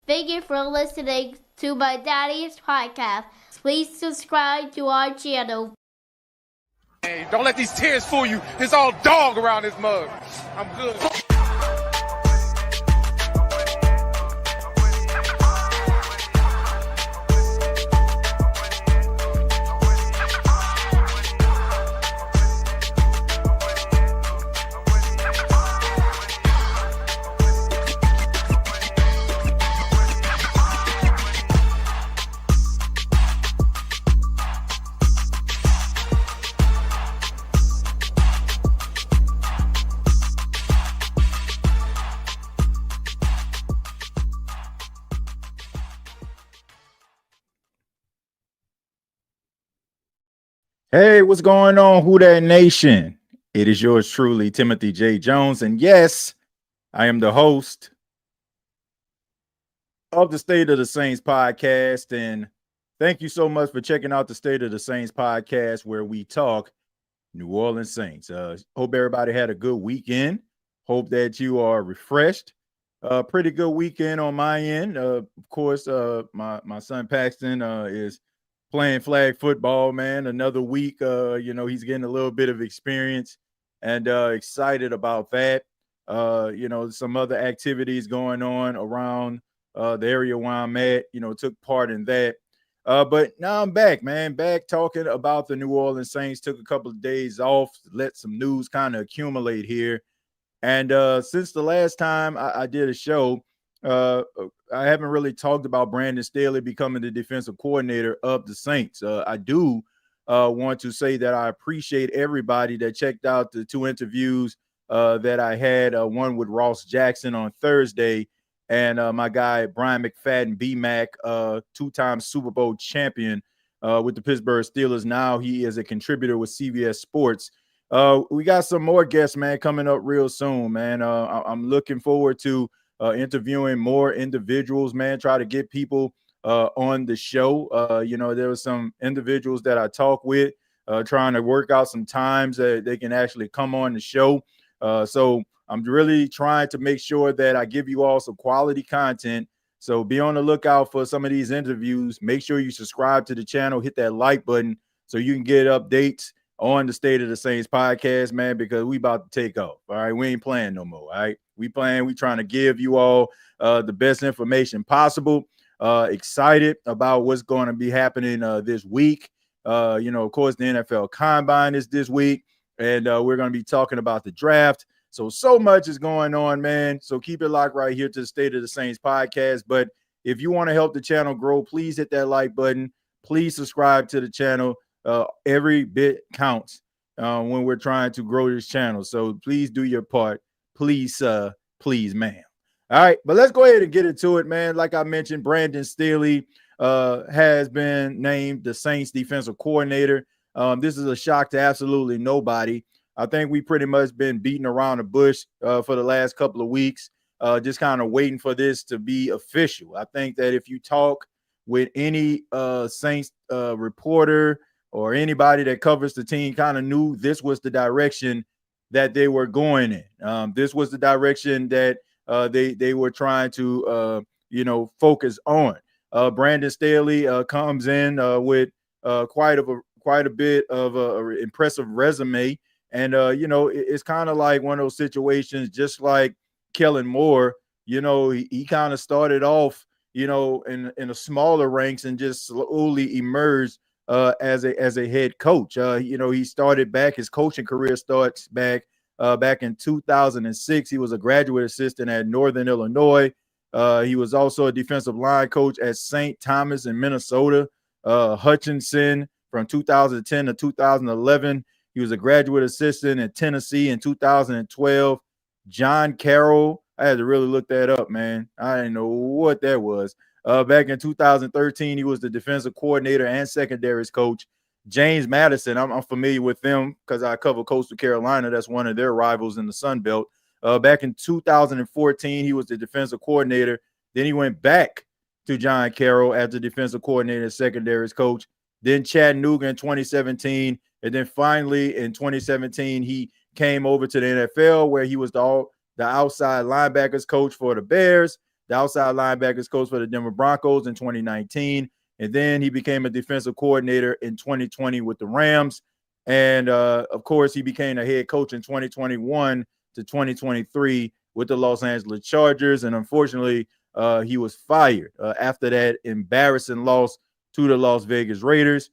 Thank you for listening to my daddy's podcast. Please subscribe to our channel. Hey, don't let these tears fool you. It's all dog around this mug. I'm good. Hey, what's going on, Who Dat Nation? It is yours truly, Timothy J. Jones. And yes, I am the host of the State of the Saints podcast. And thank you so much for checking out the State of the Saints podcast, where we talk New Orleans Saints. Hope everybody had a good weekend. Hope that you are refreshed. Pretty good weekend on my end. Of course, my son Paxton is playing flag football, man. Another week, he's getting a little bit of experience, and excited about that. Some other activities going on around the area where I'm at, took part in that. But now I'm back, man, back talking about the New Orleans Saints. Took a couple of days off, let some news kind of accumulate here. And since the last time I did a show, I haven't really talked about Brandon Staley becoming the defensive coordinator of the Saints. I do want to say that I appreciate everybody that checked out the two interviews that I had, one with Ross Jackson on Thursday, and my guy Brian McFadden, B-Mac, two-time Super Bowl champion with the Pittsburgh Steelers. Now he is a contributor with CBS Sports. We got some more guests, man, coming up real soon, man. I'm looking forward to interviewing more individuals, man, try to get people on the show. There were some individuals that I talked with trying to work out some times that they can actually come on the show. So I'm really trying to make sure that I give you all some quality content. So be on the lookout for some of these interviews. Make sure you subscribe to the channel, hit that like button so you can get updates on the State of the Saints podcast, man, because we about to take off. All right, we ain't playing no more. All right, we trying to give you all the best information possible. Excited about what's going to be happening this week. Of course, the NFL Combine is this week, and we're going to be talking about the draft. So much is going on, man. So keep it locked right here to the State of the Saints podcast. But if you want to help the channel grow, please hit that like button. Please subscribe to the channel. Every bit counts when we're trying to grow this channel. So please do your part. Please, ma'am. All right, but let's go ahead and get into it, man. Like I mentioned, Brandon Staley has been named the Saints defensive coordinator. This is a shock to absolutely nobody. I think we pretty much been beating around the bush for the last couple of weeks, just kind of waiting for this to be official. I think that if you talk with any Saints reporter or anybody that covers the team, kind of knew this was the direction that they were going in. This was the direction that they were trying to, focus on. Brandon Staley comes in with quite a bit of an impressive resume. And, it's kind of like one of those situations, just like Kellen Moore, he kind of started off, in the smaller ranks and just slowly emerged as a head coach. He started back, his coaching career starts back in 2006. He was a graduate assistant at Northern Illinois. He was also a defensive line coach at St. Thomas in Minnesota. Hutchinson from 2010 to 2011. He was a graduate assistant at Tennessee in 2012. John Carroll, I had to really look that up, man. I didn't know what that was. Back in 2013, he was the defensive coordinator and secondaries coach. James Madison, I'm familiar with them because I cover Coastal Carolina. That's one of their rivals in the Sun Belt. Back in 2014, he was the defensive coordinator. Then he went back to John Carroll as the defensive coordinator and secondaries coach. Then Chattanooga in 2017. And then finally in 2017, he came over to the NFL where he was the outside linebackers coach for the Bears. the outside linebackers coach for the Denver Broncos in 2019. And then he became a defensive coordinator in 2020 with the Rams. And, of course, he became a head coach in 2021 to 2023 with the Los Angeles Chargers. And unfortunately, he was fired after that embarrassing loss to the Las Vegas Raiders.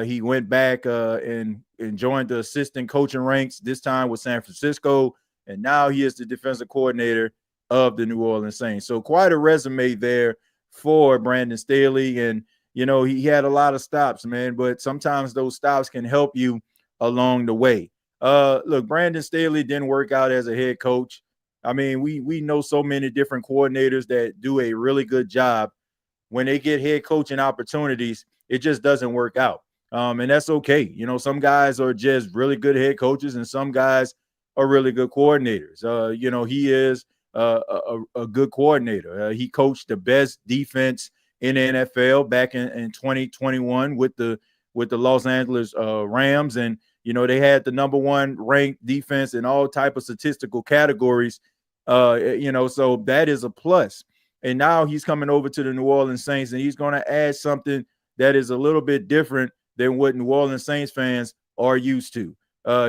He went back and joined the assistant coaching ranks, this time with San Francisco. And now he is the defensive coordinator of the New Orleans Saints. So quite a resume there for Brandon Staley. And, you know, he had a lot of stops, man, but sometimes those stops can help you along the way. Look, Brandon Staley didn't work out as a head coach. I mean, we know so many different coordinators that do a really good job. When they get head coaching opportunities, it just doesn't work out. And that's okay. You know, some guys are just really good head coaches and some guys are really good coordinators. You know, he is a good coordinator. He coached the best defense in the NFL back in 2021 with the Los Angeles Rams. And, you know, they had the number one ranked defense in all type of statistical categories. You know, so that is a plus. And now he's coming over to the New Orleans Saints, and he's going to add something that is a little bit different than what New Orleans Saints fans are used to.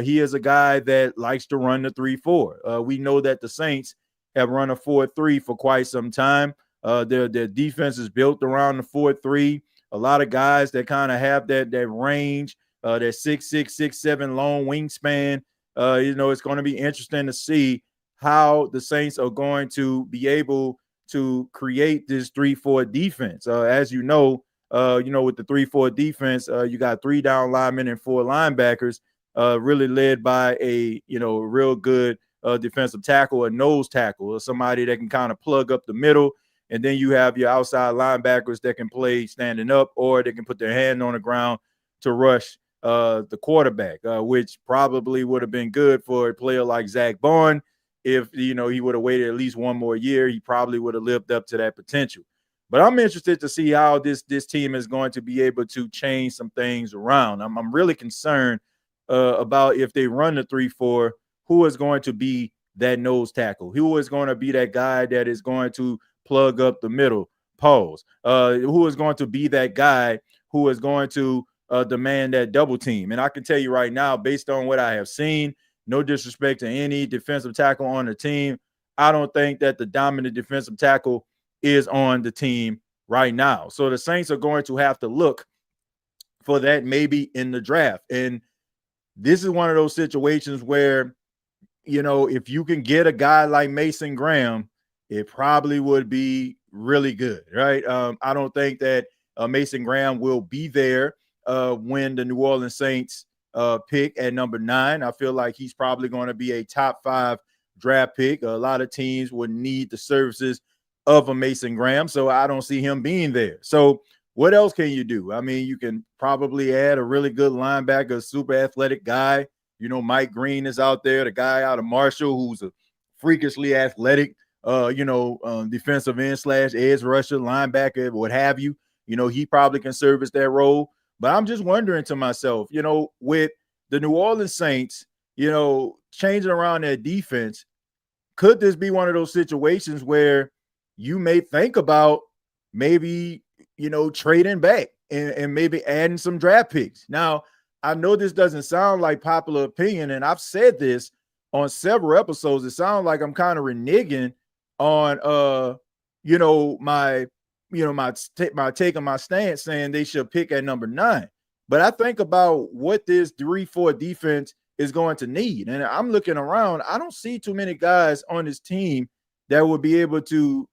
He is a guy that likes to run the 3-4. We know that the Saints have run a 4-3 for quite some time. Their defense is built around the 4-3. A lot of guys that kind of have that range, that 6'6", 6'7" long wingspan. You know, it's going to be interesting to see how the Saints are going to be able to create this 3-4 defense. As you know, with the 3-4 defense, you got 3 down linemen and 4 linebackers, really led by a real good defensive tackle, a nose tackle, or somebody that can kind of plug up the middle. And then you have your outside linebackers that can play standing up, or they can put their hand on the ground to rush the quarterback, which probably would have been good for a player like Zach Bond. If, he would have waited at least one more year, he probably would have lived up to that potential. But I'm interested to see how this team is going to be able to change some things around. I'm really concerned about if they run the 3-4, who is going to be that nose tackle? Who is going to be that guy that is going to plug up the middle? Pause. Who is going to be that guy who is going to demand that double team? And I can tell you right now, based on what I have seen, no disrespect to any defensive tackle on the team, I don't think that the dominant defensive tackle is on the team right now. So the Saints are going to have to look for that maybe in the draft. And this is one of those situations where, if you can get a guy like Mason Graham, it probably would be really good, right? I don't think that Mason Graham will be there when the New Orleans Saints pick at number 9. I feel like he's probably going to be a top 5 draft pick. A lot of teams would need the services of a Mason Graham, so I don't see him being there. So what else can you do? I mean, you can probably add a really good linebacker, super athletic guy. Mike Green is out there, the guy out of Marshall who's a freakishly athletic, defensive end / edge rusher, linebacker, what have you. He probably can service that role. But I'm just wondering to myself, with the New Orleans Saints, changing around their defense, could this be one of those situations where you may think about maybe, trading back and maybe adding some draft picks? Now, I know this doesn't sound like popular opinion, and I've said this on several episodes. It sounds like I'm kind of reneging on, my take on my stance saying they should pick at number 9. But I think about what this 3-4 defense is going to need. And I'm looking around, I don't see too many guys on this team that would be able to,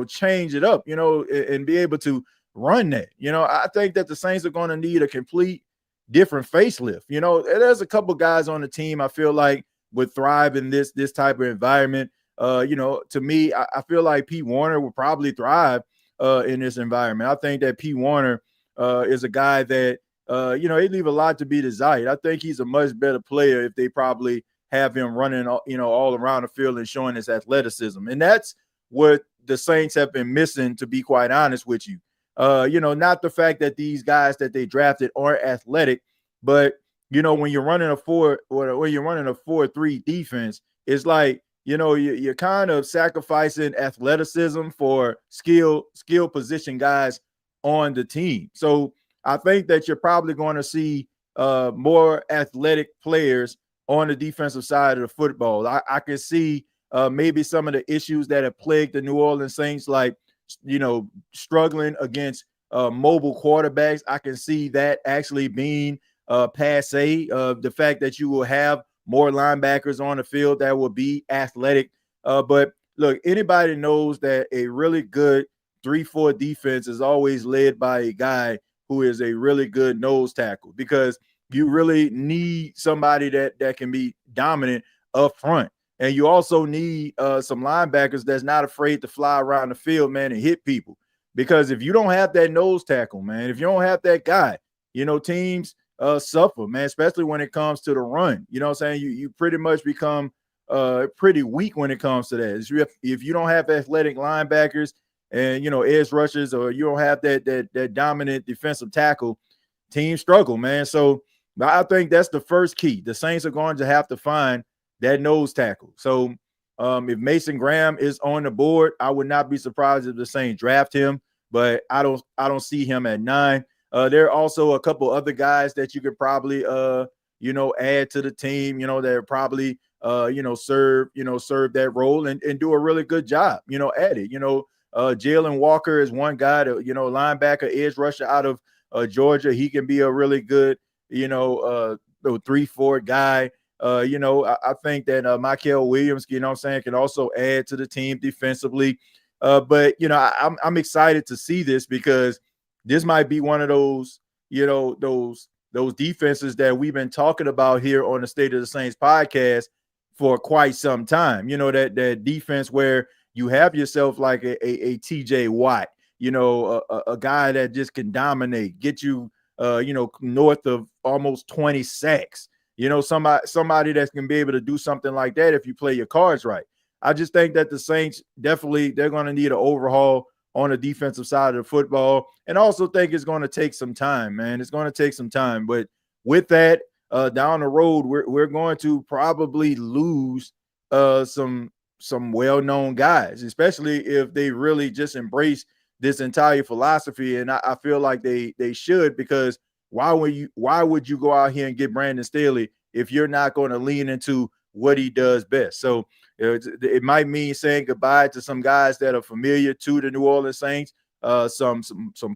change it up, and be able to run that. I think that the Saints are going to need a complete different facelift. There's a couple guys on the team I feel like would thrive in this type of environment. To me, I feel like Pete Warner would probably thrive in this environment. I think that Pete Warner is a guy that, they leave a lot to be desired. I think he's a much better player if they probably have him running, all around the field and showing his athleticism. And that's what the Saints have been missing, to be quite honest with you. Not the fact that these guys that they drafted aren't athletic, but, when you're running a 4 or when you're running a 4-3 defense, it's like you're kind of sacrificing athleticism for skill position guys on the team. So I think that you're probably going to see more athletic players on the defensive side of the football. I can see maybe some of the issues that have plagued the New Orleans Saints, like, struggling against mobile quarterbacks. I can see that actually being passe. The fact that you will have more linebackers on the field that will be athletic. But look, anybody knows that a really good 3-4 defense is always led by a guy who is a really good nose tackle, because you really need somebody that can be dominant up front. And you also need some linebackers that's not afraid to fly around the field, man, and hit people. Because if you don't have that nose tackle, man, if you don't have that guy, teams suffer, man, especially when it comes to the run. You know what I'm saying? You pretty much become pretty weak when it comes to that. If you don't have athletic linebackers and, edge rushers, or you don't have that dominant defensive tackle, teams struggle, man. So I think that's the first key. The Saints are going to have to find that nose tackle. So if Mason Graham is on the board, I would not be surprised if the Saints draft him, but I don't see him at 9. There are also a couple other guys that you could probably add to the team, that probably serve that role and do a really good job, at it. Jalen Walker is one guy, linebacker, edge rusher out of Georgia. He can be a really good 3-4 guy. I think that Michael Williams, can also add to the team defensively. But I'm excited to see this, because this might be one of those, those defenses that we've been talking about here on the State of the Saints podcast for quite some time. That defense where you have yourself like a TJ Watt, a guy that just can dominate, get you, north of almost 20 sacks. Somebody that can be able to do something like that if you play your cards right. I just think that the Saints definitely, they're going to need an overhaul on the defensive side of the football, and also think it's going to take some time, man. It's going to take some time. But with that, down the road, we're going to probably lose some well-known guys, especially if they really just embrace this entire philosophy. And I feel like they should, because why would you go out here and get Brandon Staley if you're not going to lean into what he does best? So it might mean saying goodbye to some guys that are familiar to the New Orleans Saints, some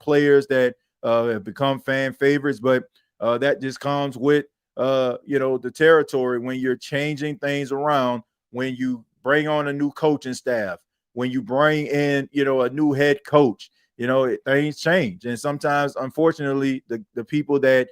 players that have become fan favorites, but that just comes with the territory when you're changing things around, when you bring on a new coaching staff, when you bring in a new head coach. Things change, and sometimes, unfortunately, the people that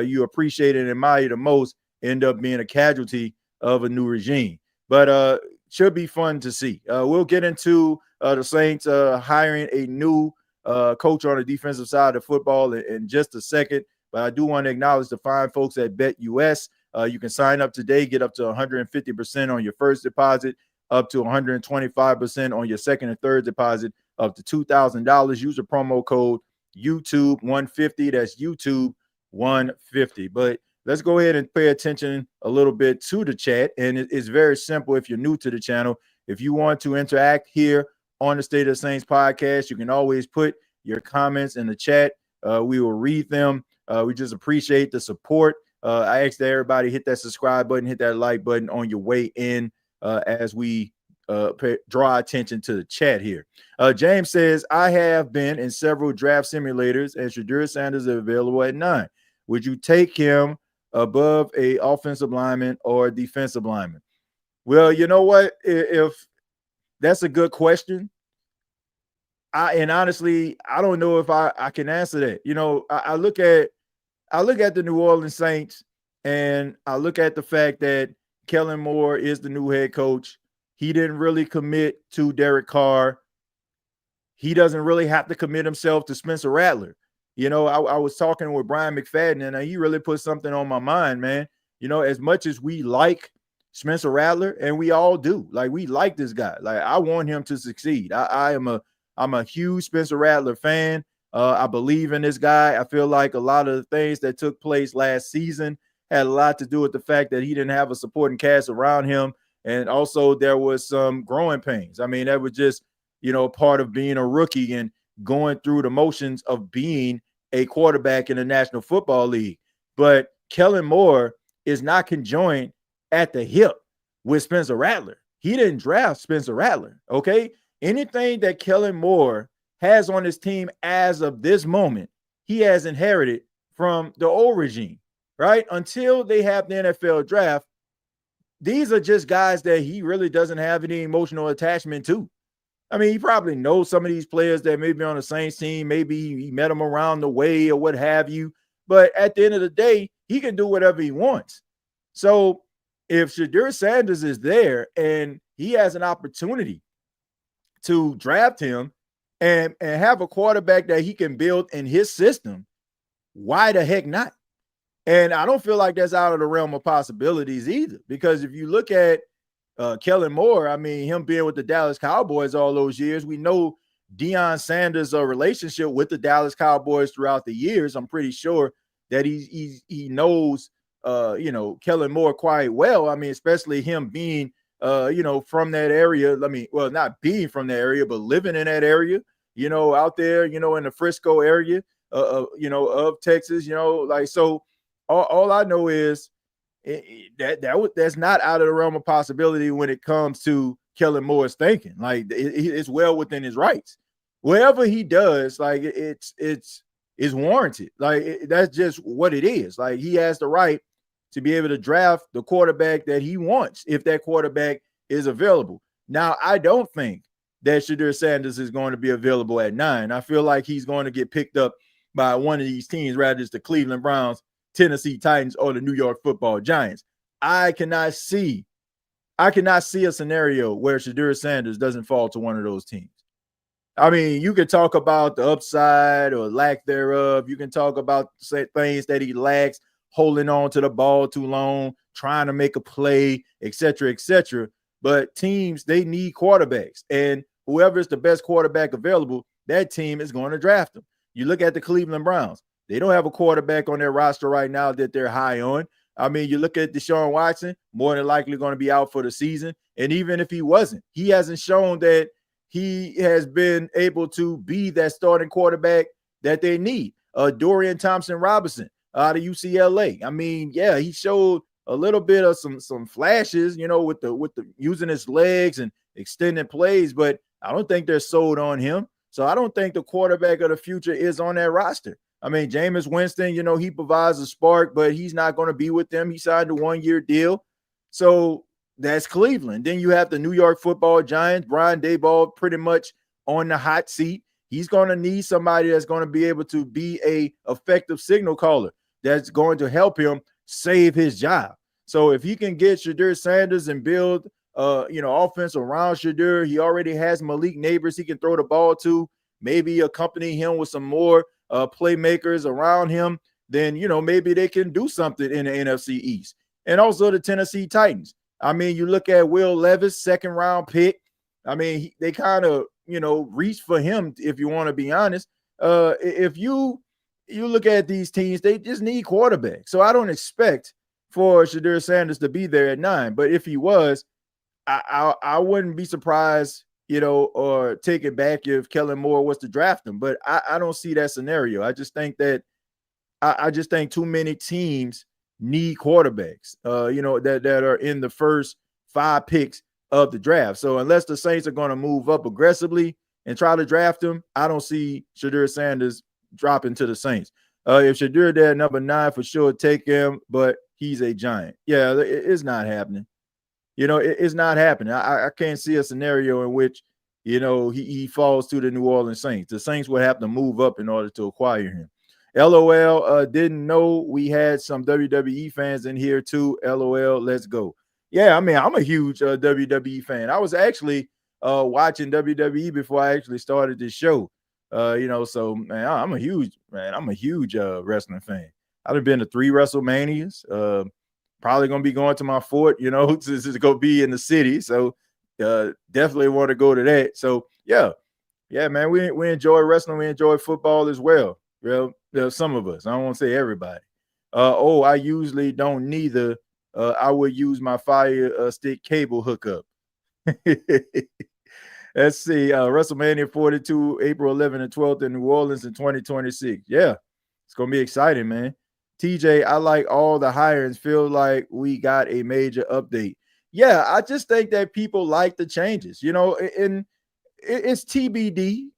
you appreciate and admire the most end up being a casualty of a new regime. But should be fun to see. We'll get into the Saints hiring a new coach on the defensive side of football in just a second. But I do want to acknowledge the fine folks at BETUS. You can sign up today, get up to 150% on your first deposit, up to 125% on your second and third deposit, up to $2,000. Use the promo code YouTube150. That's YouTube150. But let's go ahead and pay attention a little bit to the chat. And it's very simple if you're new to the channel. If you want to interact here on the State of the Saints podcast, you can always put your comments in the chat. We will read them. We just appreciate the support. I ask that everybody hit that subscribe button, hit that like button on your way in as we draw attention to the chat here. James says, I have been in several draft simulators, and Shedeur Sanders is available at 9. Would you take him above a offensive lineman or defensive lineman? Well, you know what? If that's a good question. And honestly, I don't know if I can answer that. I look at the New Orleans Saints, and I look at the fact that Kellen Moore is the new head coach. He didn't really commit to Derek Carr. He doesn't really have to commit himself to Spencer Rattler. I was talking with Brian McFadden, and he really put something on my mind, man. As much as we like Spencer Rattler, and we all do, like, we like this guy. Like, I want him to succeed. I'm a huge Spencer Rattler fan. I believe in this guy. I feel like a lot of the things that took place last season had a lot to do with the fact that he didn't have a supporting cast around him. And also there was some growing pains. I mean, that was just, part of being a rookie and going through the motions of being a quarterback in the National Football League. But Kellen Moore is not conjoined at the hip with Spencer Rattler. He didn't draft Spencer Rattler, okay? Anything that Kellen Moore has on his team as of this moment, he has inherited from the old regime, right? Until they have the NFL draft, these are just guys that he really doesn't have any emotional attachment to. I mean, he probably knows some of these players that may be on the Saints team. Maybe he met them around the way or what have you. But at the end of the day, he can do whatever he wants. So if Shedeur Sanders is there and he has an opportunity to draft him and have a quarterback that he can build in his system, why the heck not? And I don't feel like that's out of the realm of possibilities either, because if you look at Kellen Moore, I mean, him being with the Dallas Cowboys all those years, we know Deion Sanders' relationship with the Dallas Cowboys throughout the years. I'm pretty sure that he knows, Kellen Moore quite well. I mean, especially him being, from that area. I mean, well, not being from that area, but living in that area, out there, in the Frisco area, of Texas, so all I know is that's not out of the realm of possibility when it comes to Kellen Moore's thinking. Like, it's well within his rights. Whatever he does, like, it's warranted. Like, that's just what it is. Like, he has the right to be able to draft the quarterback that he wants if that quarterback is available. Now, I don't think that Shedeur Sanders is going to be available at 9. I feel like he's going to get picked up by one of these teams, rather it's the Cleveland Browns, Tennessee Titans, or the New York Football Giants. I cannot see a scenario where Shedeur Sanders doesn't fall to one of those teams. I mean, you can talk about the upside or lack thereof. You can talk about things that he lacks, holding on to the ball too long, trying to make a play, et cetera, et cetera. But teams, they need quarterbacks. And whoever is the best quarterback available, that team is going to draft them. You look at the Cleveland Browns. They don't have a quarterback on their roster right now that they're high on. I mean, you look at Deshaun Watson, more than likely going to be out for the season. And even if he wasn't, he hasn't shown that he has been able to be that starting quarterback that they need. Dorian Thompson-Robinson out of UCLA. I mean, yeah, he showed a little bit of some flashes, with the using his legs and extending plays, but I don't think they're sold on him. So I don't think the quarterback of the future is on that roster. I mean, Jameis Winston, he provides a spark, but he's not going to be with them. He signed a 1-year deal. So that's Cleveland. Then you have the New York Football Giants. Brian Daboll pretty much on the hot seat. He's going to need somebody that's going to be able to be a effective signal caller that's going to help him save his job. So if he can get Shedeur Sanders and build, offense around Shedeur, he already has Malik Neighbors he can throw the ball to, maybe accompany him with some more playmakers around him, then, maybe they can do something in the NFC East. And also the Tennessee Titans. I mean, you look at Will Levis, 2nd round pick. I mean, they kind of, reached for him, if you want to be honest. If you look at these teams, they just need quarterbacks. So I don't expect for Shedeur Sanders to be there at 9. But if he was, I wouldn't be surprised, or take it back if Kellen Moore was to draft him. But I don't see that scenario. I just think that I just think too many teams need quarterbacks, that are in the first 5 picks of the draft. So unless the Saints are going to move up aggressively and try to draft him, I don't see Shedeur Sanders dropping to the Saints. If Shedeur there at number 9, for sure, take him, but he's a Giant. Yeah, it's not happening. It's not happening. I can't see a scenario in which, he falls to the New Orleans Saints. The Saints would have to move up in order to acquire him. LOL, didn't know we had some WWE fans in here too. LOL, let's go. Yeah, I mean, I'm a huge WWE fan. I was actually watching WWE before I actually started this show. So, man, I'm a huge wrestling fan. I've been to 3 WrestleManias. Probably going to be going to my 4th, since it's going to be in the city. So definitely want to go to that. So, yeah, man, we enjoy wrestling. We enjoy football as well. Well, some of us. I don't want to say everybody. I usually don't neither. I would use my Fire Stick cable hookup. Let's see. WrestleMania 42, April 11th and 12th in New Orleans in 2026. Yeah, it's going to be exciting, man. TJ, I like all the hirings. Feel like we got a major update. Yeah, I just think that people like the changes, and it's TBD,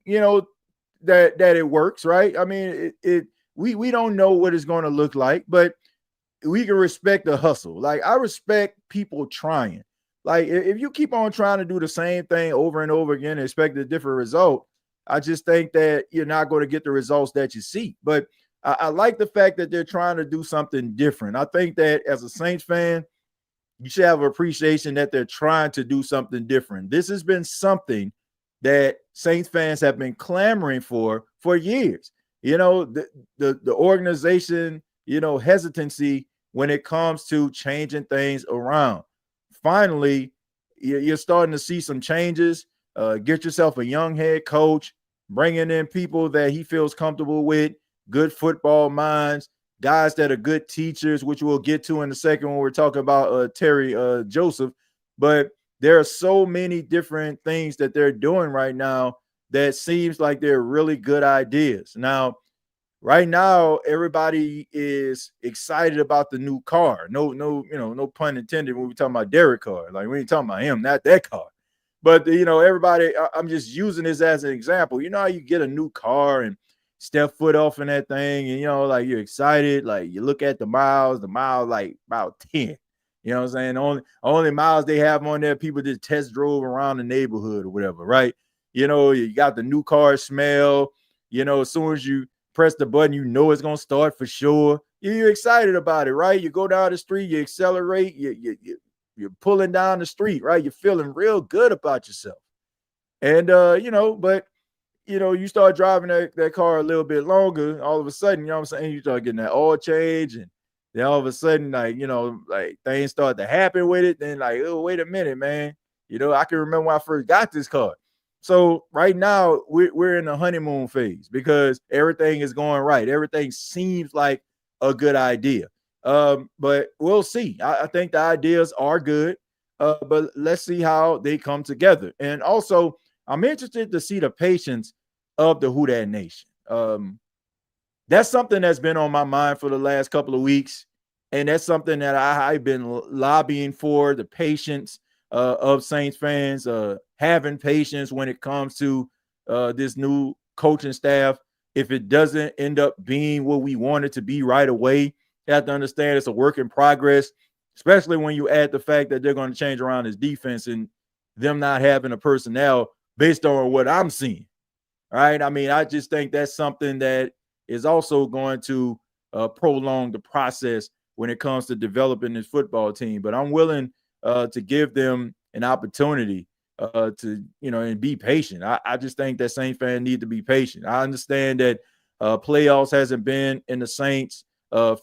that it works, right? I mean, we don't know what it's going to look like, but we can respect the hustle. Like, I respect people trying. Like, if you keep on trying to do the same thing over and over again and expect a different result, I just think that you're not going to get the results that you seek. But I like the fact that they're trying to do something different. I think that as a Saints fan, you should have appreciation that they're trying to do something different. This has been something that Saints fans have been clamoring for years. The organization, hesitancy when it comes to changing things around. Finally, you're starting to see some changes. Get yourself a young head coach, bringing in people that he feels comfortable with, good football minds, guys that are good teachers, which we'll get to in a second when we're talking about Terry Joseph. But there are so many different things that they're doing right now that seems like they're really good ideas. Now, right now, everybody is excited about the new car. No pun intended when we talking about Derek Carr. Like, we ain't talking about him, not that car. But, everybody, I'm just using this as an example. You know how you get a new car and step foot off in that thing and, like, you're excited. Like, you look at the miles like about 10. You know what I'm saying? Only miles they have on there, people just test drove around the neighborhood or whatever, right? You got the new car smell. As soon as you press the button, it's going to start for sure. You're excited about it, right? You go down the street, you accelerate, you're pulling down the street, right? You're feeling real good about yourself. And, but, you start driving that car a little bit longer, all of a sudden, you know what I'm saying? You start getting that oil change, and then all of a sudden, like, like things start to happen with it. Then like, oh, wait a minute, man. I can remember when I first got this car. So right now we're in the honeymoon phase because everything is going right. Everything seems like a good idea. But we'll see. I think the ideas are good, but let's see how they come together. And also, I'm interested to see the patience of the Who Dat Nation. That's something that's been on my mind for the last couple of weeks. And that's something that I've been lobbying for, the patience of Saints fans, having patience when it comes to this new coaching staff. If it doesn't end up being what we want it to be right away, you have to understand it's a work in progress, especially when you add the fact that they're going to change around his defense and them not having a personnel based on what I'm seeing. All right. I mean, I just think that's something that is also going to prolong the process when it comes to developing this football team. But I'm willing to give them an opportunity to, and be patient. I just think that Saints fans need to be patient. I understand that playoffs hasn't been in the Saints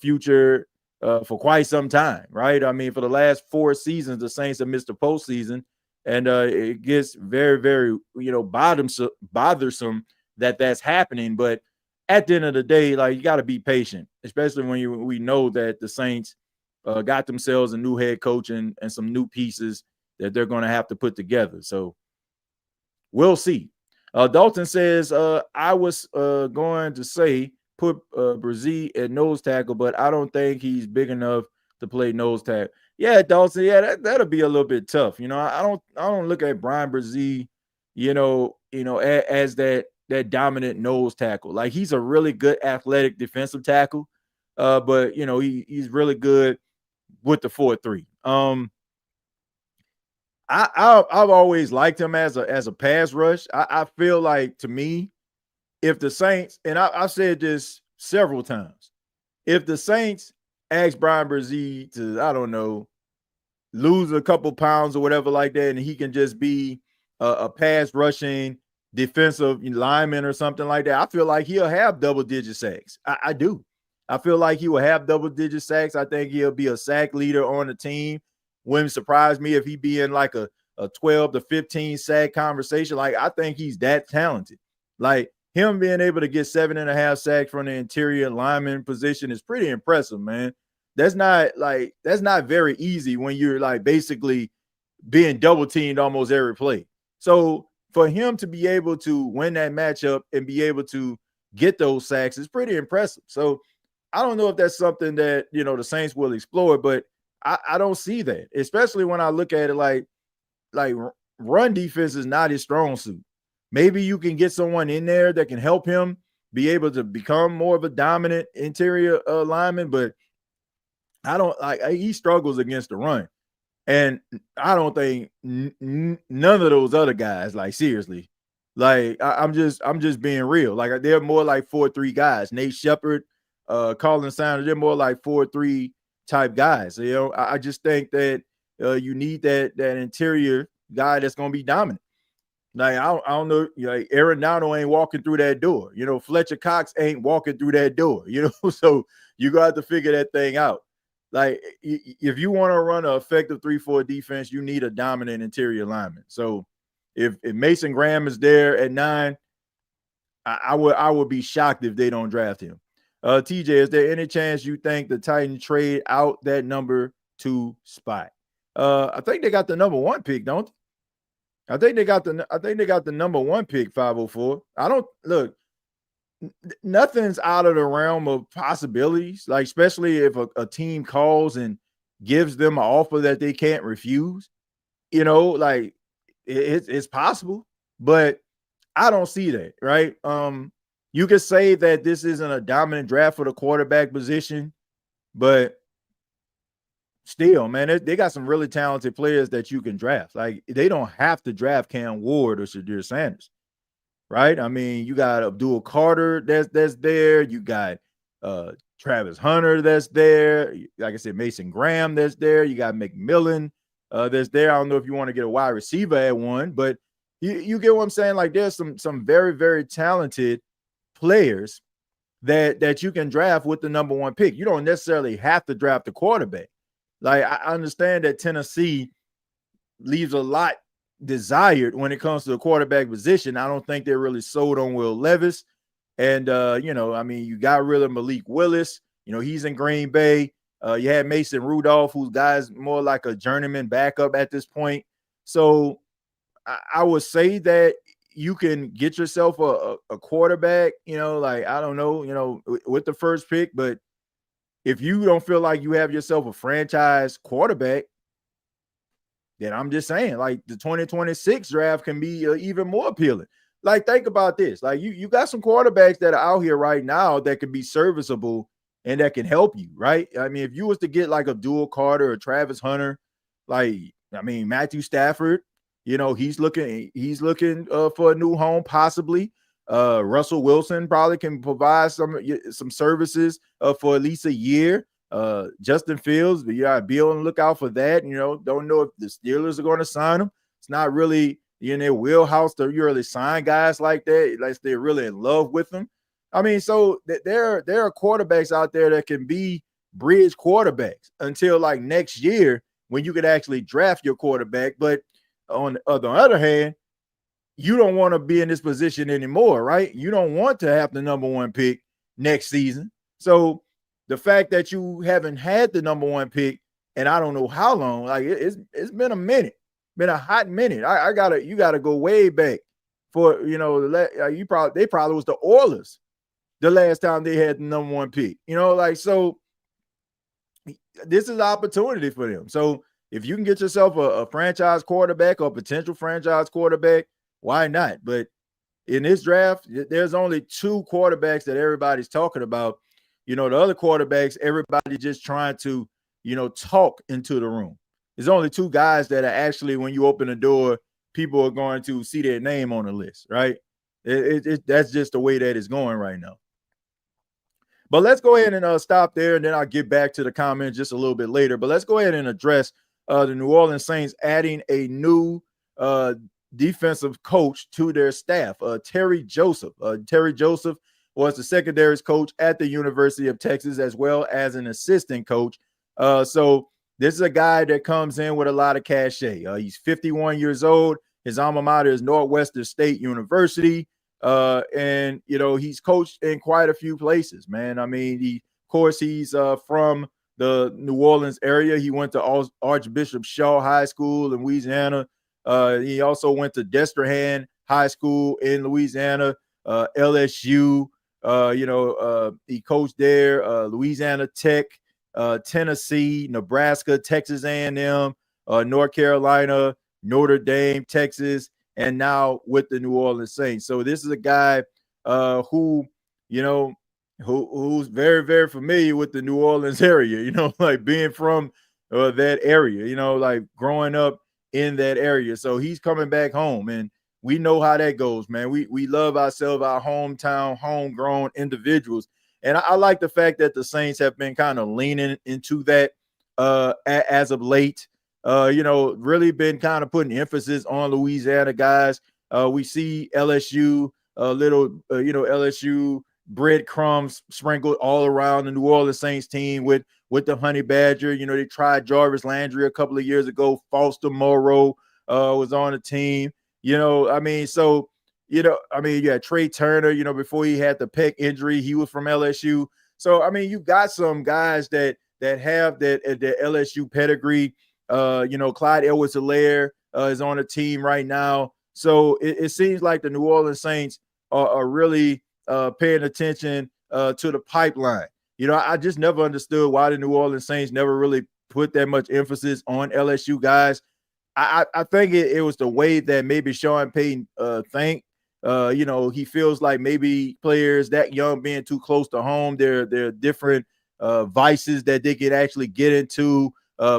future for quite some time, right? I mean, for the last 4 seasons, the Saints have missed the postseason. And it gets very, very, bothersome that that's happening. But at the end of the day, like, you got to be patient, especially when we know that the Saints got themselves a new head coach and some new pieces that they're going to have to put together. So we'll see. Dalton says, I was going to say put Brazil at nose tackle, but I don't think he's big enough to play nose tackle. Yeah, Dawson. Yeah, that'll be a little bit tough. I don't look at Brian Brzee, as that dominant nose tackle. Like, he's a really good athletic defensive tackle, but he's really good with the 4-3. I've always liked him as a pass rush. I feel like, to me, if the Saints, and I've said this several times, if the Saints ask Brian Brzee to, I don't know, lose a couple pounds or whatever like that, and he can just be a pass rushing defensive lineman or something like that, I feel like he'll have double-digit sacks. I do. I feel like he will have double-digit sacks. I think he'll be a sack leader on the team. Wouldn't surprise me if he be in like a 12 to 15 sack conversation. Like, I think he's that talented. Like, him being able to get 7.5 sacks from the interior lineman position is pretty impressive, man. That's not very easy when you're like basically being double teamed almost every play. So for him to be able to win that matchup and be able to get those sacks is pretty impressive. So I don't know if that's something that, the Saints will explore, but I don't see that, especially when I look at it like run defense is not his strong suit. Maybe you can get someone in there that can help him be able to become more of a dominant interior lineman, but I don't he struggles against the run. And I don't think none of those other guys, like seriously, like I'm just being real. Like they're more like 4-3 guys. Nate Shepard, Colin Sanders, they're more like 4-3 type guys. So, I just think that you need that interior guy that's going to be dominant. Like I don't know, like Aaron Donald ain't walking through that door. Fletcher Cox ain't walking through that door. So you got to figure that thing out. Like if you want to run an effective 3-4 defense, you need a dominant interior lineman. So if Mason Graham is there at 9, I would be shocked if they don't draft him. TJ, is there any chance you think the Titans trade out that number 2 spot? I think they got the number 1 pick, don't they? I think they got the number 1 pick, 504. I don't look. Nothing's out of the realm of possibilities, like especially if a team calls and gives them an offer that they can't refuse, like it's possible, but I don't see that, right? You could say that this isn't a dominant draft for the quarterback position, but still, man, they got some really talented players that you can draft. Like they don't have to draft Cam Ward or Shadir Sanders. Right? I mean, you got Abdul Carter that's there. You got Travis Hunter that's there. Like I said, Mason Graham that's there. You got McMillan that's there. I don't know if you want to get a wide receiver at 1, but you get what I'm saying? Like there's some very, very talented players that you can draft with the number 1 pick. You don't necessarily have to draft the quarterback. Like I understand that Tennessee leaves a lot desired when it comes to the quarterback position. I don't think they're really sold on Will Levis. And, you got rid of Malik Willis. He's in Green Bay. You had Mason Rudolph, who's guy's more like a journeyman backup at this point. So I would say that you can get yourself a quarterback, like, I don't know, with the first pick. But if you don't feel like you have yourself a franchise quarterback, then I'm just saying, like the 2026 draft can be even more appealing. Like, think about this. Like you got some quarterbacks that are out here right now that can be serviceable and that can help you, right? I mean, if you was to get like Abdul Carter or Travis Hunter, Matthew Stafford, he's looking for a new home, possibly. Russell Wilson probably can provide some services for at least a year. Justin Fields, but you gotta be on the lookout for that. Don't know if the Steelers are going to sign him. It's not really in their wheelhouse to really sign guys like that, unless they're really in love with them. I mean, so there are quarterbacks out there that can be bridge quarterbacks until like next year when you could actually draft your quarterback. But on the other hand, you don't want to be in this position anymore, right? You don't want to have the number 1 pick next season. So the fact that you haven't had the number 1 pick, and I don't know how long, like it's been a minute, been a hot minute. You gotta go way back for they probably was the Oilers the last time they had the number 1 pick. So this is an opportunity for them. So if you can get yourself a franchise quarterback or potential franchise quarterback, why not? But in this draft, there's only 2 quarterbacks that everybody's talking about. The other quarterbacks, everybody just trying to, talk into the room. There's only 2 guys that are actually, when you open the door, people are going to see their name on the list, right? That's just the way that it's going right now. But let's go ahead and stop there, and then I'll get back to the comments just a little bit later. But let's go ahead and address the New Orleans Saints adding a new defensive coach to their staff, Terry Joseph. Terry Joseph was the secondaries coach at the University of Texas, as well as an assistant coach. So this is a guy that comes in with a lot of cachet. He's 51 years old. His alma mater is Northwestern State University. And, he's coached in quite a few places, man. I mean, he's from the New Orleans area. He went to Archbishop Shaw High School in Louisiana. He also went to Destrehan High School in Louisiana, LSU. He coached there, Louisiana Tech, Tennessee, Nebraska, Texas A&M, North Carolina, Notre Dame, Texas, and now with the New Orleans Saints. So this is a guy who's very, very familiar with the New Orleans area, like being from that area, like growing up in that area. So he's coming back home, and we know how that goes, man. We love ourselves, our hometown, homegrown individuals. And I like the fact that the Saints have been kind of leaning into that as of late. Really been kind of putting emphasis on Louisiana guys. We see LSU, LSU breadcrumbs sprinkled all around the New Orleans Saints team with the Honey Badger. They tried Jarvis Landry a couple of years ago. Foster Moreau was on the team. Trey Turner, before he had the pec injury, he was from LSU. So, you got some guys that have that LSU pedigree. Clyde Edwards-Helaire is on the team right now. So it seems like the New Orleans Saints are really paying attention to the pipeline. I just never understood why the New Orleans Saints never really put that much emphasis on LSU guys. I think it was the way that maybe Sean Payton think. He feels like maybe players that young being too close to home, there are different vices that they could actually get into.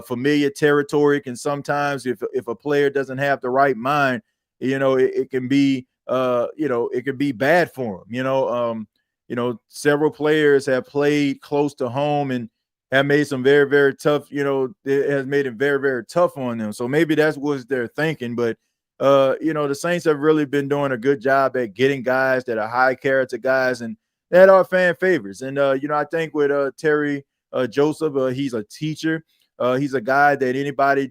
Familiar territory can sometimes, if a player doesn't have the right mind, it can be it can be bad for him. Several players have played close to home and have made some very, very tough, it has made it very, very tough on them. So maybe that's what they're thinking. But, the Saints have really been doing a good job at getting guys that are high character guys and that are fan favorites. And, I think with Terry Joseph, he's a teacher. He's a guy that anybody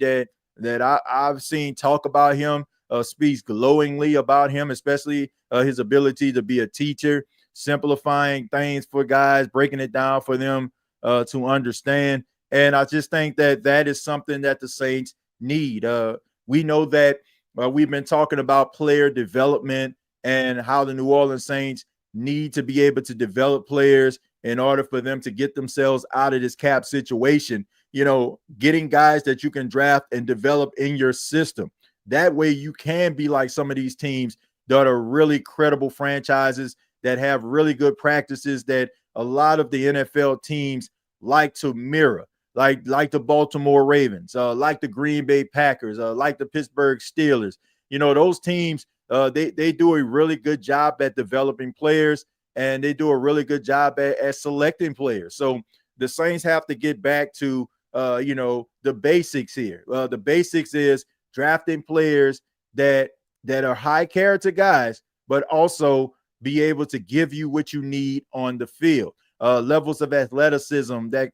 that I've seen talk about him speaks glowingly about him, especially his ability to be a teacher, simplifying things for guys, breaking it down for them to understand. And I just think that is something that the Saints need. We know that we've been talking about player development and how the New Orleans Saints need to be able to develop players in order for them to get themselves out of this cap situation. Getting guys that you can draft and develop in your system. That way you can be like some of these teams that are really credible franchises that have really good practices that a lot of the NFL teams like to mirror, like the Baltimore Ravens, like the Green Bay Packers, like the Pittsburgh Steelers. Those teams, they do a really good job at developing players, and they do a really good job at selecting players. So the Saints have to get back to the basics here. The basics is drafting players that are high character guys, but also be able to give you what you need on the field. Levels of athleticism that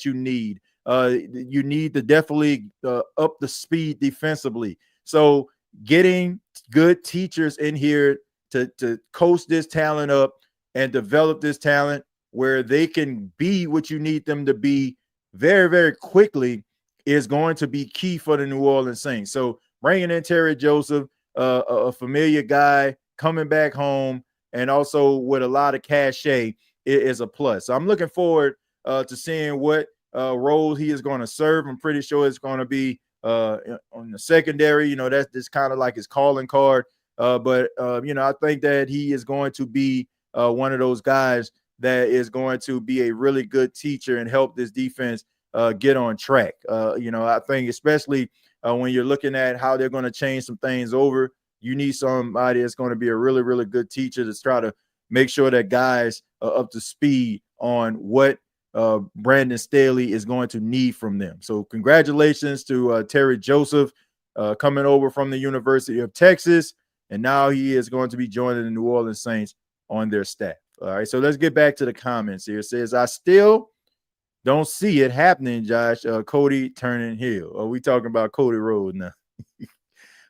you need. You need to definitely up the speed defensively. So getting good teachers in here to coach this talent up and develop this talent where they can be what you need them to be very, very quickly is going to be key for the New Orleans Saints. So bringing in Terry Joseph, a familiar guy coming back home, and also with a lot of cachet is a plus. So I'm looking forward to seeing what role he is going to serve. I'm pretty sure it's going to be on the secondary. That's just kind of like his calling card. But I think that he is going to be one of those guys that is going to be a really good teacher and help this defense get on track. I think especially when you're looking at how they're going to change some things over, you need somebody that's going to be a really, really good teacher to try to make sure that guys are up to speed on what Brandon Staley is going to need from them. So congratulations to Terry Joseph coming over from the University of Texas. And now he is going to be joining the New Orleans Saints on their staff. All right, so let's get back to the comments here. It says, I still don't see it happening, Josh. Cody Turning Hill. Are we talking about Cody Rhodes now?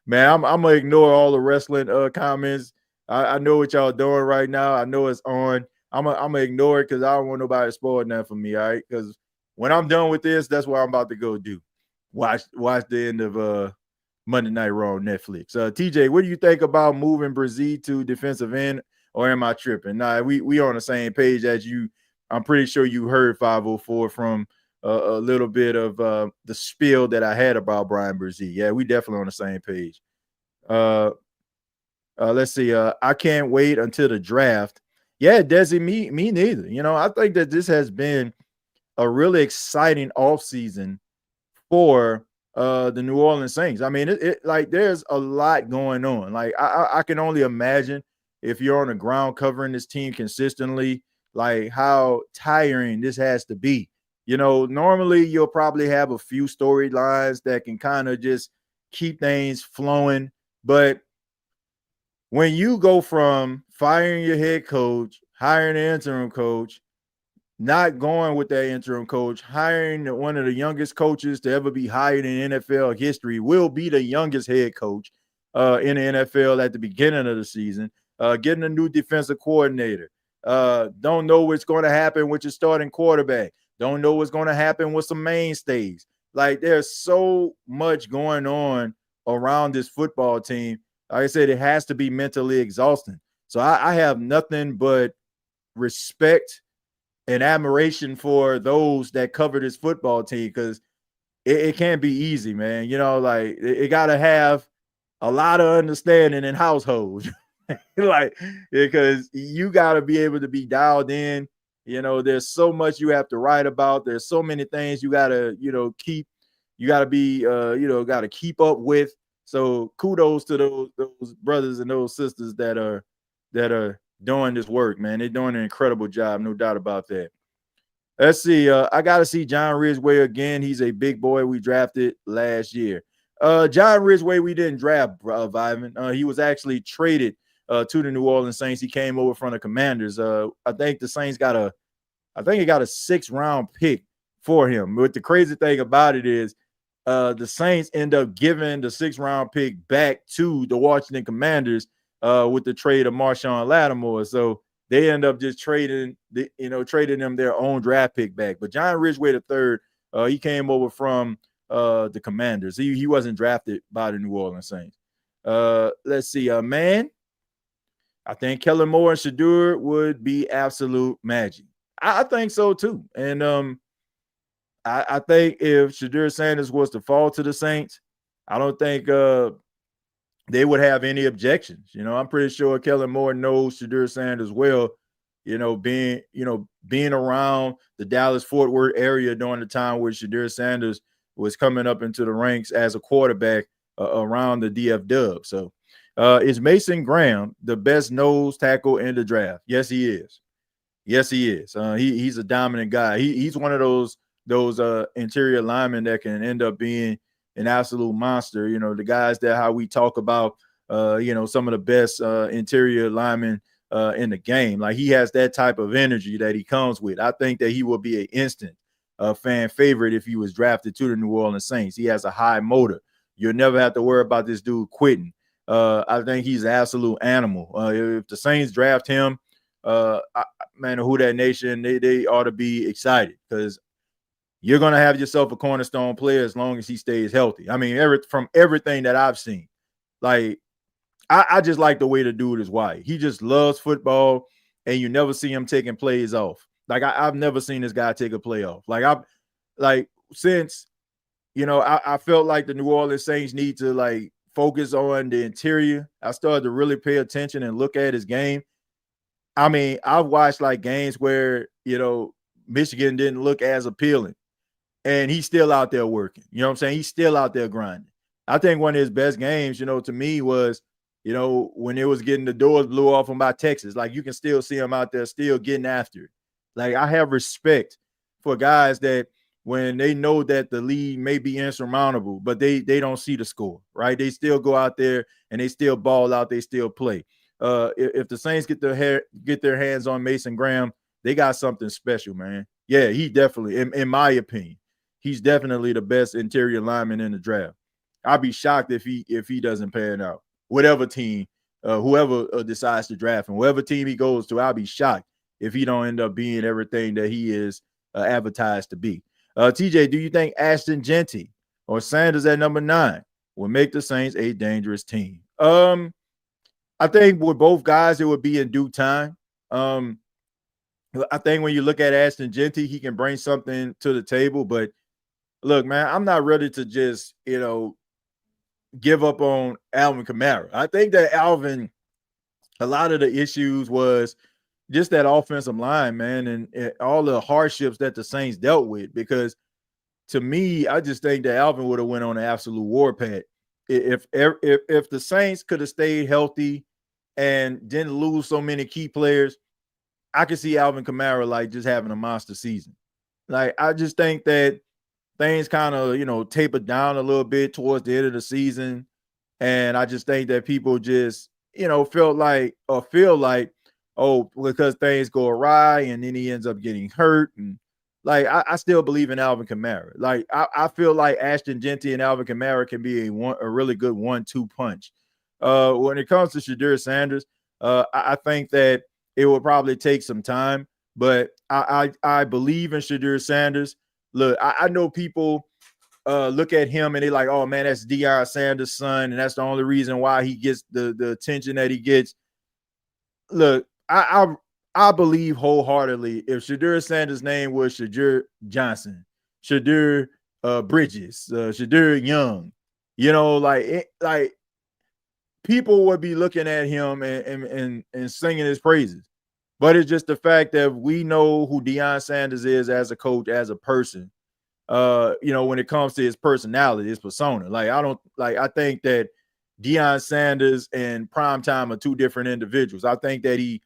Man, I'm going to ignore all the wrestling comments. I know what y'all doing right now. I know it's on. I'm going to ignore it because I don't want nobody spoiling that for me, all right? Because when I'm done with this, that's what I'm about to go do. Watch the end of Monday Night Raw on Netflix. TJ, what do you think about moving Brazil to defensive end, or am I tripping? Nah, we on the same page as you. I'm pretty sure you heard 504 from a little bit of the spiel that I had about Brian Brzee. Yeah, we definitely on the same page. Let's see. I can't wait until the draft. Yeah, Desi, me neither. You know, I think that this has been a really exciting offseason for the New Orleans Saints. I mean, it like there's a lot going on. Like I can only imagine if you're on the ground covering this team consistently, like how tiring this has to be. You know, normally you'll probably have a few storylines that can kind of just keep things flowing, but when you go from firing your head coach, hiring an interim coach, not going with that interim coach, hiring one of the youngest coaches to ever be hired in NFL history, will be the youngest head coach in the NFL at the beginning of the season, getting a new defensive coordinator. Don't know what's going to happen with your starting quarterback. Don't know what's going to happen with some mainstays. Like there's so much going on around this football team. Like I said, it has to be mentally exhausting. So I have nothing but respect and admiration for those that cover this football team, because it can't be easy, man. You know, like it got to have a lot of understanding in households, like because you got to be able to be dialed in. You know, there's so much you have to write about. There's so many things you got to, keep. You got to be, got to keep up with. So kudos to those brothers and those sisters that are doing this work, man. They're doing an incredible job, no doubt about that. Let's see. I got to see John Ridgway again. He's a big boy we drafted last year. John Ridgway, we didn't draft, Ivan. He was actually traded to the New Orleans Saints. He came over from the Commanders. I think the Saints got a 6th-round pick for him. But the crazy thing about it is the Saints end up giving the 6th-round pick back to the Washington Commanders with the trade of Marshawn Lattimore. So they end up just trading them their own draft pick back. But John Ridgway III, he came over from the Commanders. He wasn't drafted by the New Orleans Saints. Let's see, man. I think Kellen Moore and Shedeur would be absolute magic. I think so too. And I think if Shedeur Sanders was to fall to the Saints, I don't think they would have any objections. You know, I'm pretty sure Kellen Moore knows Shedeur Sanders well, being around the Dallas-Fort Worth area during the time where Shedeur Sanders was coming up into the ranks as a quarterback around the DF Dub. So is Mason Graham the best nose tackle in the draft? Yes, he is. Yes, he is. He's a dominant guy. He's one of those interior linemen that can end up being an absolute monster. You know, the guys that how we talk about, some of the best interior linemen in the game. Like he has that type of energy that he comes with. I think that he will be an instant fan favorite if he was drafted to the New Orleans Saints. He has a high motor. You'll never have to worry about this dude quitting. I think he's an absolute animal. If the Saints draft him, man, who that nation, they ought to be excited, because you're going to have yourself a cornerstone player as long as he stays healthy. I mean, from everything that I've seen, like I just like the way the dude is wired. He just loves football, and you never see him taking plays off. Like I've never seen this guy take a play off. Since I felt like the New Orleans Saints need to focus on the interior. I started to really pay attention and look at his game. I mean, I've watched games where, Michigan didn't look as appealing, and he's still out there working. You know what I'm saying? He's still out there grinding. I think one of his best games, to me was, when it was getting the doors blew off him by Texas. Like, you can still see him out there still getting after it. Like, I have respect for guys that when they know that the lead may be insurmountable, but they don't see the score, right? They still go out there and they still ball out. They still play. If the Saints get their hands on Mason Graham, they got something special, man. Yeah, he definitely, in my opinion, he's definitely the best interior lineman in the draft. I'd be shocked if he doesn't pan out. Whatever team, whoever decides to draft him, whatever team he goes to, I'll be shocked if he don't end up being everything that he is advertised to be. TJ, do you think Ashton Genty or Sanders at number 9 will make the Saints a dangerous team? I think with both guys, it would be in due time. I think when you look at Ashton Genty, he can bring something to the table. But look, man, I'm not ready to just, give up on Alvin Kamara. I think that Alvin, a lot of the issues was just that offensive line, man, and all the hardships that the Saints dealt with. Because to me, I just think that Alvin would have went on an absolute warpath if the Saints could have stayed healthy and didn't lose so many key players. I could see Alvin Kamara like just having a monster season. Like, I just think that things kind of, tapered down a little bit towards the end of the season. And I just think that people just, feel like, oh, because things go awry and then he ends up getting hurt. And like, I still believe in Alvin Kamara. Like, I feel like Ashton Genty and Alvin Kamara can be a really good 1-2 punch. When it comes to Shedeur Sanders, I think that it will probably take some time, but I believe in Shedeur Sanders. Look, I know people look at him and they're like, oh, man, that's Deion Sanders' son, and that's the only reason why he gets the attention that he gets. Look, I believe wholeheartedly if Shedeur Sanders' name was Shedeur Johnson, Shedeur Bridges, Shedeur Young, like people would be looking at him and singing his praises. But it's just the fact that we know who Deion Sanders is as a coach, as a person. When it comes to his personality, his persona. I think that Deion Sanders and Primetime are two different individuals. I think that he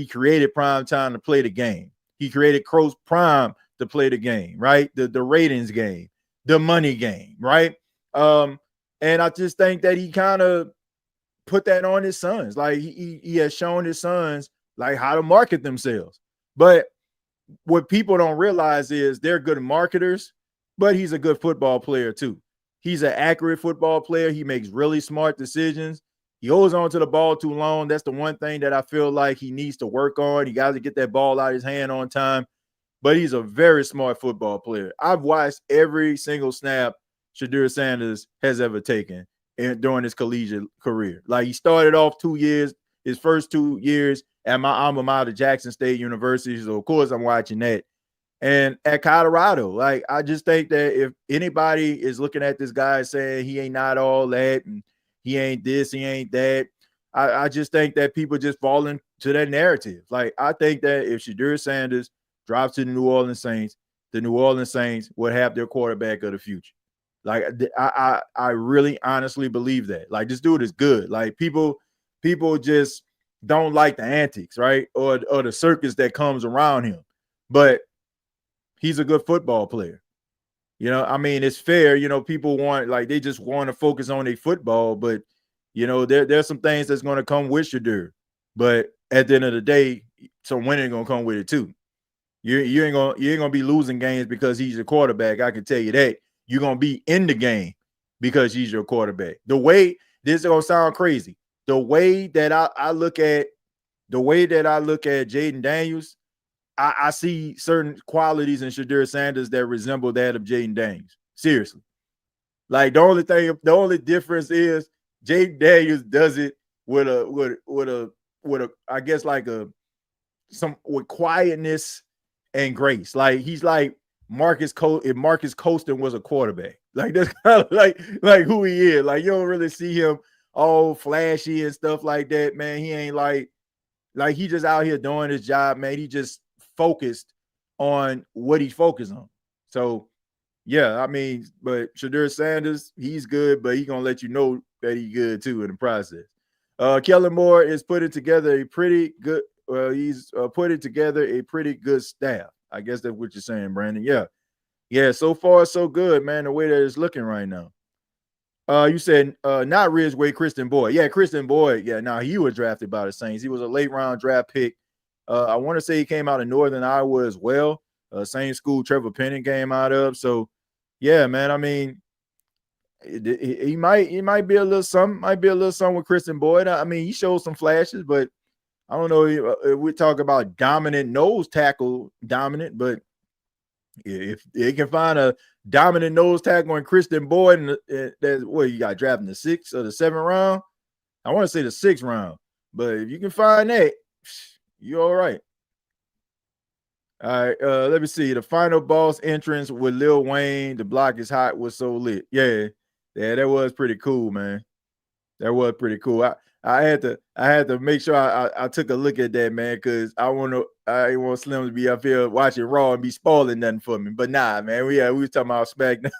created Primetime to play the game. He created Coach Prime to play the game, right? The ratings game, the money game, right? And I just think that he kind of put that on his sons. Like he has shown his sons like how to market themselves. But what people don't realize is they're good marketers, but he's a good football player too. He's an accurate football player. He makes really smart decisions. He holds on to the ball too long. That's the one thing that I feel like he needs to work on. He got to get that ball out of his hand on time. But he's a very smart football player. I've watched every single snap Shedeur Sanders has ever taken during his collegiate career. Like, he started off 2 years, his first 2 years at my alma mater, Jackson State University. So, of course, I'm watching that. And at Colorado, like, I just think that if anybody is looking at this guy saying he ain't not all that and he ain't this, he ain't that, I just think that people just fall into that narrative. Like, I think that if Shedeur Sanders drops to the New Orleans Saints would have their quarterback of the future. Like, I really honestly believe that. Like, this dude is good. Like, people just don't like the antics, right? Or the circus that comes around him. But he's a good football player. I mean, it's fair. People they just want to focus on their football, but there's some things that's going to come with Shedeur. But at the end of the day, some winning gonna come with it too. You ain't gonna be losing games because he's your quarterback. I can tell you that. You're gonna be in the game because he's your quarterback. The way this is gonna sound crazy. The way that I look at Jaden Daniels, I see certain qualities in Shedeur Sanders that resemble that of Jaden Daniels. Seriously. Like, the only difference is Jaden Daniels does it with I guess like with quietness and grace. Like, he's like if Marcus Colston was a quarterback. Like, that's kind of like who he is. Like, you don't really see him all flashy and stuff like that, man. He ain't like he just out here doing his job, man. He just focused on what he's focused on. So, yeah, I mean, but Shedeur Sanders, he's good, but he's going to let you know that he's good too in the process. Kellen Moore is putting together a pretty good staff. I guess that's what you're saying, Brandon. Yeah. So far, so good, man. The way that it's looking right now. You said not Ridgeway, Christian Boyd. Yeah, Christian Boyd. Yeah, he was drafted by the Saints. He was a late round draft pick. I want to say he came out of Northern Iowa as well. Same school Trevor Penning came out of. So, yeah, man. I mean, he might be a little something with Christian Boyd. I mean, he showed some flashes, but I don't know if we talk about dominant nose tackle dominant, but If they can find a dominant nose tackle and Christian Boyd, and that's what you got drafting the 6th or the 7th round. I want to say the 6th round, but if you can find that, you're all right. All right, let me see. The final boss entrance with Lil Wayne, The Block Is Hot, was so lit. Yeah, that was pretty cool, man. That was pretty cool. I had to make sure I took a look at that, man, because I didn't want Slim to be up here watching Raw and be spoiling nothing for me. But nah, man, we was talking about SmackDown.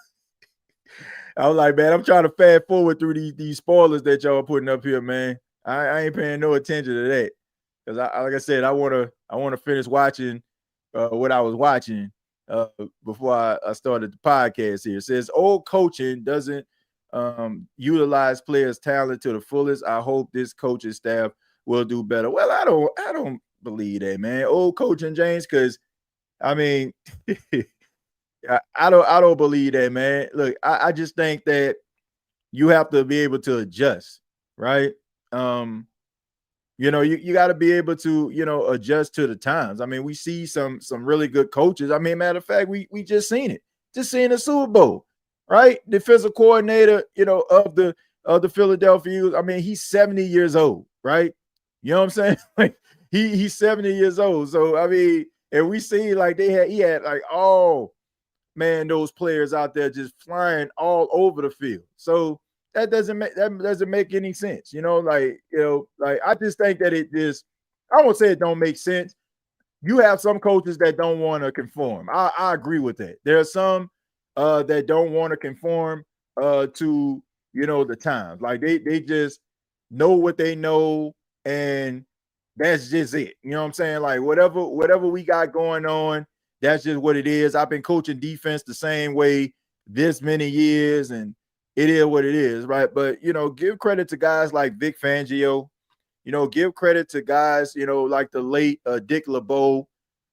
I was like, man, I'm trying to fast forward through these spoilers that y'all are putting up here, man. I ain't paying no attention to that because like I said, I want to finish watching what I was watching before I started the podcast here. It says old coaching doesn't utilize players' talent to the fullest. I hope this coaching staff will do better. Well, I don't believe that, man. Old coaching, James, because I mean, I don't believe that, man. Look, I just think that you have to be able to adjust, right? You got to be able to, adjust to the times. I mean, we see some really good coaches. I mean, matter of fact, we just seen it. Just seen the Super Bowl, right? Defensive coordinator, of the Philadelphia Eagles. I mean, he's 70 years old, right? You know what I'm saying? Like he's 70 years old. So I mean, and we see like he had like, oh man, those players out there just flying all over the field. So that doesn't make any sense, like I just think that I won't say it don't make sense. You have some coaches that don't want to conform. I agree with that. There are some that don't want to conform to the times. Like they just know what they know, and that's just it. You know what I'm saying? Like whatever we got going on, that's just what it is. I've been coaching defense the same way this many years, and it is what it is, right? But give credit to guys like Vic Fangio. Give credit to guys, like the late Dick LeBeau.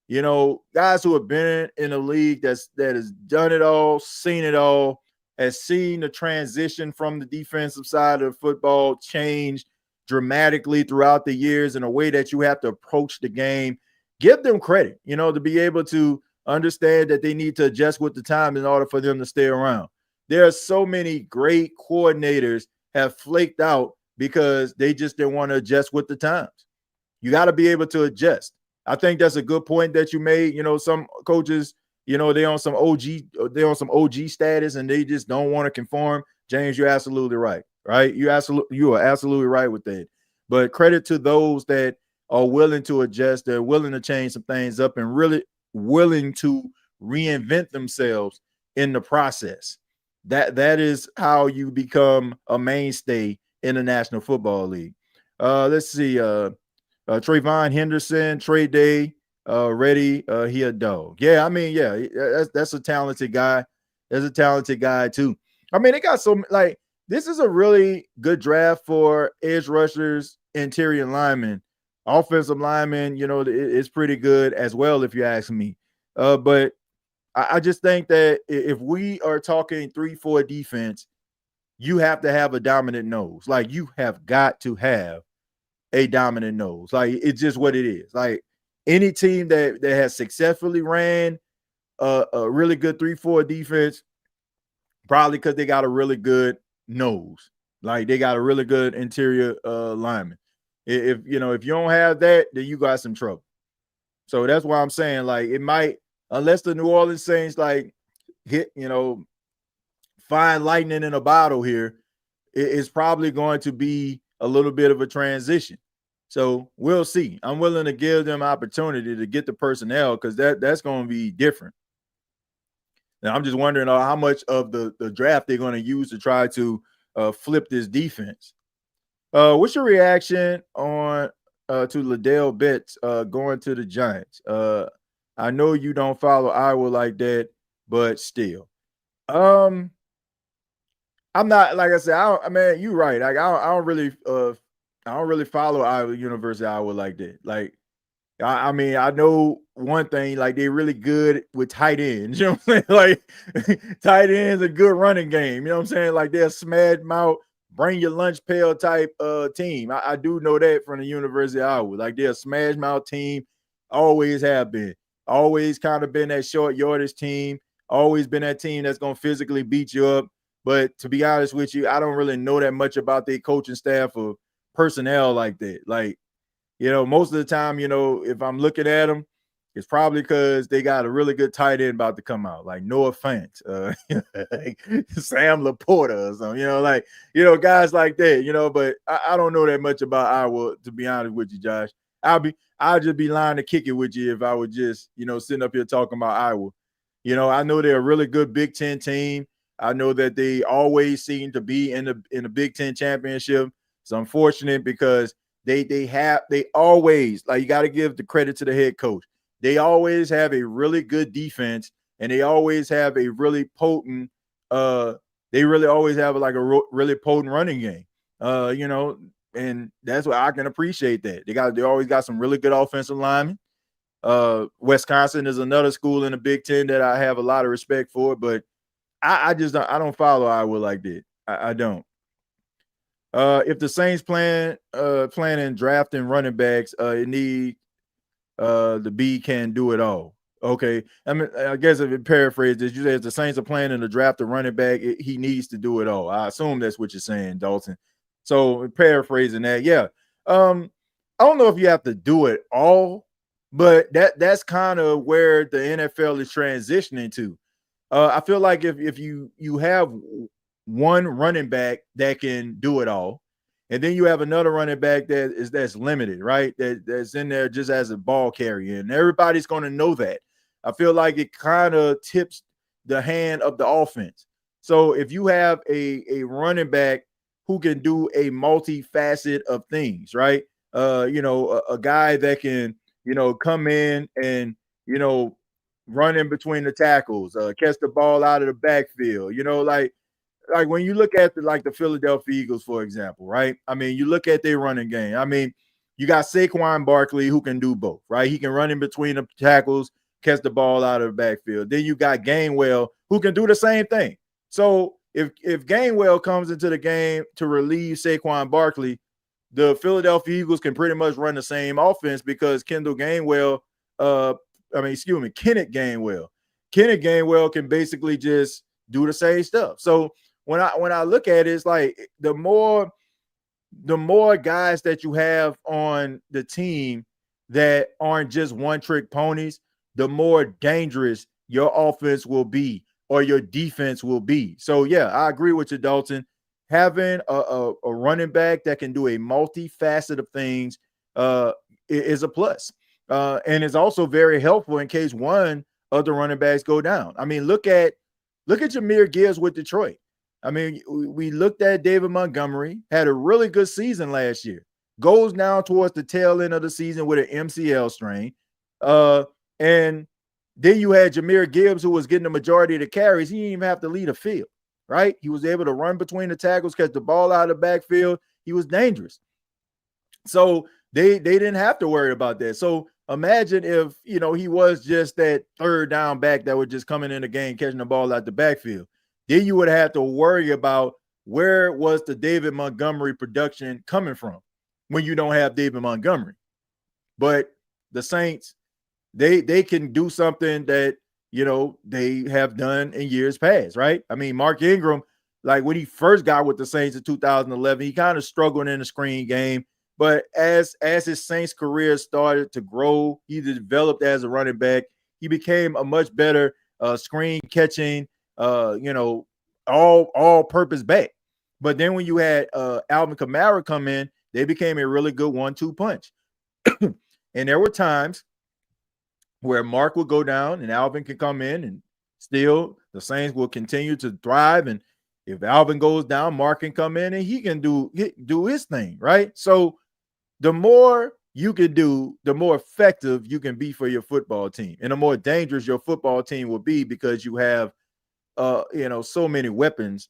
Guys who have been in a league that has done it all, seen it all, has seen the transition from the defensive side of football change dramatically throughout the years in a way that you have to approach the game. Give them credit, to be able to understand that they need to adjust with the time in order for them to stay around. There are so many great coordinators have flaked out because they just didn't want to adjust with the times. You got to be able to adjust. I think that's a good point that you made. Some coaches, they on some OG status and they just don't want to conform. James, you're absolutely right. Right? You are absolutely right with that. But credit to those that are willing to adjust, they're willing to change some things up and really willing to reinvent themselves in the process. That is how you become a mainstay in the National Football League. Let's see. Trayvon Henderson, trade day, ready. He a dog. Yeah, I mean, yeah, that's a talented guy. There's a talented guy too. I mean, they got this is a really good draft for edge rushers, interior linemen, offensive linemen. It's pretty good as well, if you ask me. But I just think that if we are talking 3-4 defense, you have to have a dominant nose. Like you have got to have a dominant nose. Like it's just what it is. Like any team that has successfully ran a really good 3-4 defense, probably because they got a really good nose. Like they got a really good interior lineman. If you don't have that, then you got some trouble. So that's why I'm saying like it might, unless the New Orleans Saints like hit, find lightning in a bottle here, it's probably going to be a little bit of a transition. So we'll see. I'm willing to give them opportunity to get the personnel because that's going to be different. Now I'm just wondering how much of the draft they're going to use to try to flip this defense. What's your reaction on to Liddell Betts going to the Giants? I know you don't follow Iowa like that, but still. I'm not, like I said, I mean, you're right. Like I don't really follow Iowa University Iowa like that. Like I mean, I know one thing, like they're really good with tight ends. You know what I'm saying? Like tight ends a good running game. You know what I'm saying? Like they're smash mouth, bring your lunch pail type team. I do know that from the University of Iowa. Like they're a smash mouth team, always have been. always kind of been that short yardage team, always been that team that's going to physically beat you up. But to be honest with you, I don't really know that much about their coaching staff or personnel like that. Like, most of the time, if I'm looking at them, it's probably because they got a really good tight end about to come out. Like, no offense, like Sam Laporta or something, guys like that, but I don't know that much about Iowa, to be honest with you, Josh. I'll just be lying to kick it with you if I was just, sitting up here talking about Iowa. I know they're a really good Big Ten team. I know that they always seem to be in the Big Ten championship. It's unfortunate because they always, like, you got to give the credit to the head coach. They always have a really good defense, and they always have a really potent they really always have like a really potent running game. And that's why I can appreciate that. They always got some really good offensive linemen. Wisconsin is another school in the Big Ten that I have a lot of respect for, but I don't follow Iowa like that. I don't. If the Saints planning drafting running backs, it need the B can do it all. Okay. I mean, I guess if it paraphrases, you say if the Saints are planning to draft a running back, he needs to do it all. I assume that's what you're saying, Dalton. So paraphrasing that, yeah. I don't know if you have to do it all, but that's kind of where the NFL is transitioning to. I feel like if you have one running back that can do it all, and then you have another running back that's limited, right? That's in there just as a ball carrier, and everybody's going to know that. I feel like it kind of tips the hand of the offense. So if you have a running back who can do a multifaceted of things, right? A guy that can, come in and, run in between the tackles, catch the ball out of the backfield, like when you look at the Philadelphia Eagles, for example, right? I mean, you look at their running game. I mean, you got Saquon Barkley who can do both, right? He can run in between the tackles, catch the ball out of the backfield. Then you got Gainwell who can do the same thing. So if Gainwell comes into the game to relieve Saquon Barkley, the Philadelphia Eagles can pretty much run the same offense because Kenneth Gainwell can basically just do the same stuff. So when I look at it, it's like the more guys that you have on the team that aren't just one-trick ponies, the more dangerous your offense will be or your defense will be. So, yeah, I agree with you, Dalton. Having a running back that can do a multifaceted of things is a plus. And it's also very helpful in case one of the running backs go down. I mean, look at Jahmyr Gibbs with Detroit. I mean, we looked at David Montgomery, had a really good season last year, goes down towards the tail end of the season with an MCL strain. And then you had Jahmyr Gibbs, who was getting the majority of the carries. He didn't even have to lead a field, right? He was able to run between the tackles, catch the ball out of the backfield. He was dangerous. So they didn't have to worry about that. So imagine if, he was just that third down back that was just coming in the game, catching the ball out the backfield. Then you would have to worry about where was the David Montgomery production coming from when you don't have David Montgomery. But the Saints, they can do something that, they have done in years past, right? I mean, Mark Ingram, like when he first got with the Saints in 2011, he kind of struggled in the screen game. But as his Saints career started to grow, he developed as a running back. He became a much better screen catching, all purpose back. But then when you had Alvin Kamara come in, they became a really good 1-2 punch. And there were times where Mark would go down and Alvin can come in, and still the Saints will continue to thrive. And if Alvin goes down, Mark can come in and he can do his thing, right? So the more you can do, the more effective you can be for your football team, and the more dangerous your football team will be because you have so many weapons,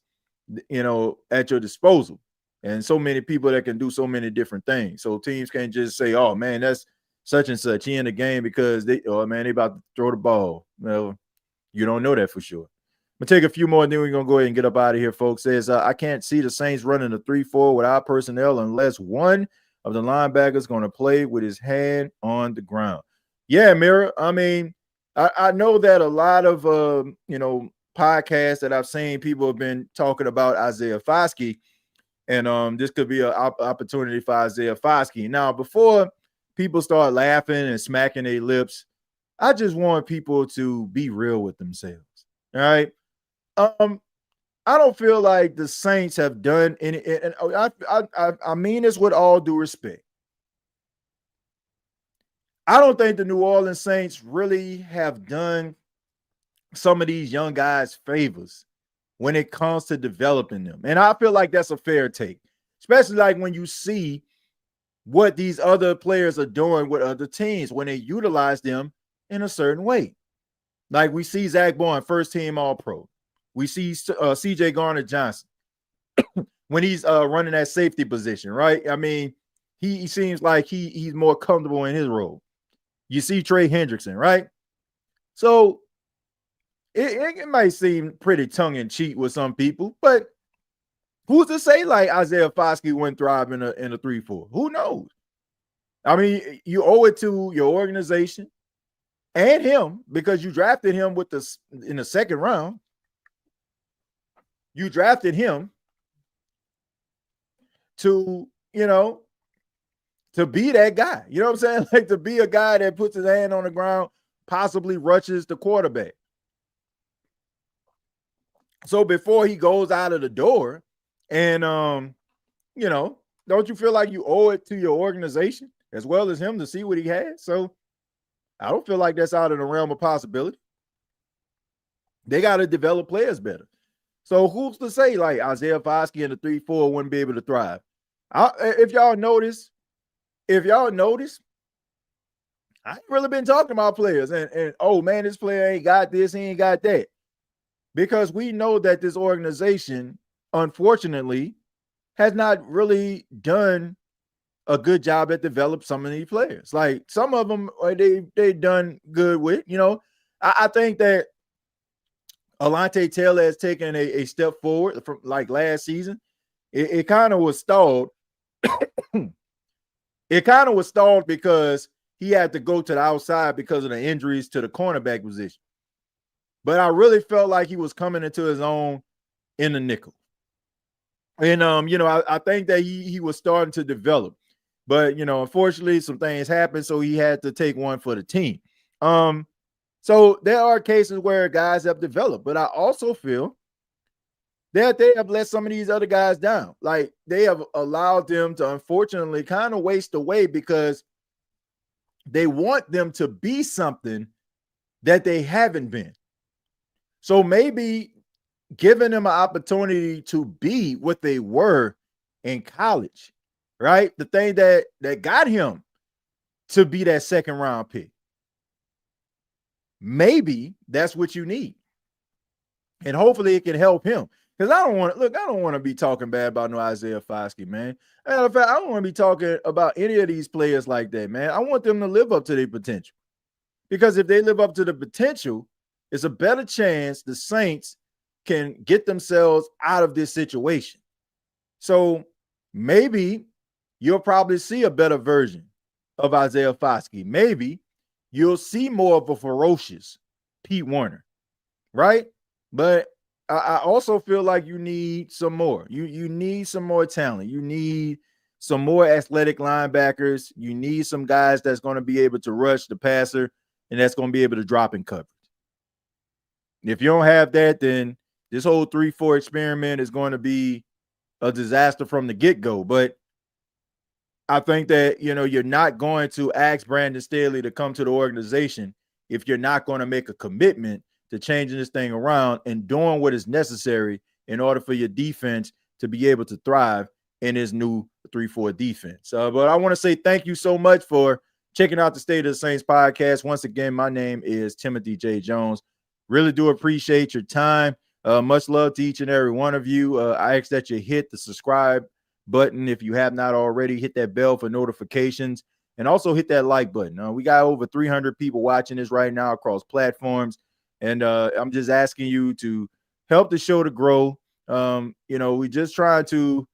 at your disposal, and so many people that can do so many different things. So teams can't just say, oh man, that's such and such, he in the game because they about to throw the ball. Well, you don't know that for sure. I'm gonna take a few more and then we're gonna go ahead and get up out of here, folks. Says I can't see the Saints running a 3-4 with our personnel unless one of the linebackers going to play with his hand on the ground. Yeah, Mira. I mean, I know that a lot of podcasts that I've seen, people have been talking about Isaiah Foskey, and this could be an opportunity for Isaiah Foskey. Now, before people start laughing and smacking their lips, I just want people to be real with themselves. All right. I don't feel like the Saints have done any, and I mean this with all due respect. I don't think the New Orleans Saints really have done some of these young guys favors when it comes to developing them. And I feel like that's a fair take, especially like when you see what these other players are doing with other teams when they utilize them in a certain way. Like we see Zach Bourne, first team All-Pro. We see CJ Garner-Johnson when he's running that safety position, right? I mean, he seems like he's more comfortable in his role. You see Trey Hendrickson, right? So it might seem pretty tongue-in-cheek with some people, but who's to say like Isaiah Foskey wouldn't thrive in a 3-4? Who knows? I mean, you owe it to your organization and him because you drafted him in the second round. You drafted him to, to be that guy. You know what I'm saying? Like to be a guy that puts his hand on the ground, possibly rushes the quarterback. So before he goes out of the door, and don't you feel like you owe it to your organization as well as him to see what he has? So I don't feel like that's out of the realm of possibility. They got to develop players better. So who's to say like Isaiah Foskey in the 3-4 wouldn't be able to thrive? If y'all notice, I ain't really been talking about players and oh man, this player ain't got this, he ain't got that. Because we know that this organization, unfortunately, has not really done a good job at developing some of these players. Like some of them, they done good with. I think that Alontae Taylor has taken a step forward from like last season. It kind of was stalled. It kind of was stalled because he had to go to the outside because of the injuries to the cornerback position. But I really felt like he was coming into his own in the nickel. And, I think that he was starting to develop. But, unfortunately, some things happened, so he had to take one for the team. So there are cases where guys have developed, but I also feel that they have let some of these other guys down. Like they have allowed them to, unfortunately, kind of waste away because they want them to be something that they haven't been. So maybe giving them an opportunity to be what they were in college, right? The thing that got him to be that second round pick. Maybe that's what you need. And hopefully it can help him. Because I don't want to be talking bad about no Isaiah Foskey, man. Matter of fact, I don't want to be talking about any of these players like that, man. I want them to live up to their potential. Because if they live up to the potential, it's a better chance the Saints can get themselves out of this situation. So maybe you'll probably see a better version of Isaiah Foskey. Maybe you'll see more of a ferocious Pete Werner, right? But I also feel like you need some more. You need some more talent. You need some more athletic linebackers. You need some guys that's going to be able to rush the passer and that's going to be able to drop in coverage. If you don't have that, then this whole 3-4 experiment is going to be a disaster from the get-go. But I think that, you're not going to ask Brandon Staley to come to the organization if you're not going to make a commitment to changing this thing around and doing what is necessary in order for your defense to be able to thrive in this new 3-4 defense. But I want to say thank you so much for checking out the State of the Saints podcast. Once again, my name is Timothy J. Jones. Really do appreciate your time. Much love to each and every one of you. I ask that you hit the subscribe button if you have not already. Hit that bell for notifications and also hit that like button. We got over 300 people watching this right now across platforms. And I'm just asking you to help the show to grow. We just try to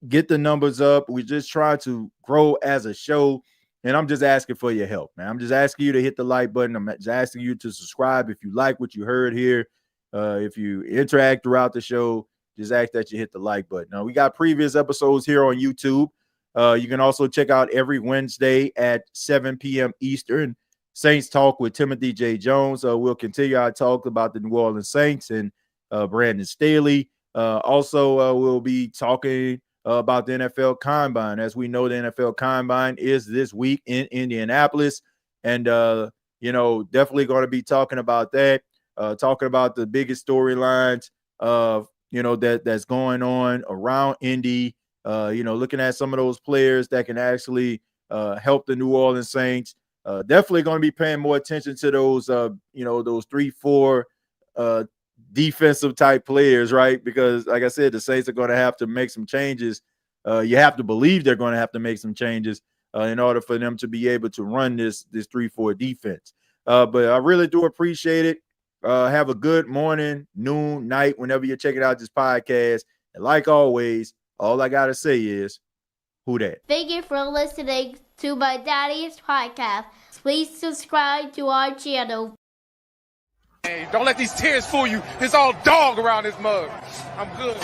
get the numbers up. We just try to grow as a show. And I'm just asking for your help, man. I'm just asking you to hit the like button. I'm just asking you to subscribe if you like what you heard here. If you interact throughout the show, just ask that you hit the like button. Now, we got previous episodes here on YouTube. You can also check out every Wednesday at 7 p.m. Eastern, Saints Talk with Timothy J. Jones. We'll continue our talk about the New Orleans Saints and Brandon Staley. Also, we'll be talking about the NFL Combine. As we know, the NFL Combine is this week in Indianapolis. And, definitely going to be talking about that, talking about the biggest storylines of, that's going on around Indy, looking at some of those players that can actually help the New Orleans Saints. Definitely going to be paying more attention to those, those 3-4 defensive type players, right? Because like I said, the Saints are going to have to make some changes. You have to believe they're going to have to make some changes in order for them to be able to run this 3-4 defense. But I really do appreciate it. Have a good morning, noon, night, whenever you're checking out this podcast. And like always, all I got to say is, who dat? Thank you for listening to my daddy's podcast. Please subscribe to our channel. Hey, don't let these tears fool you. It's all dog around this mug. I'm good.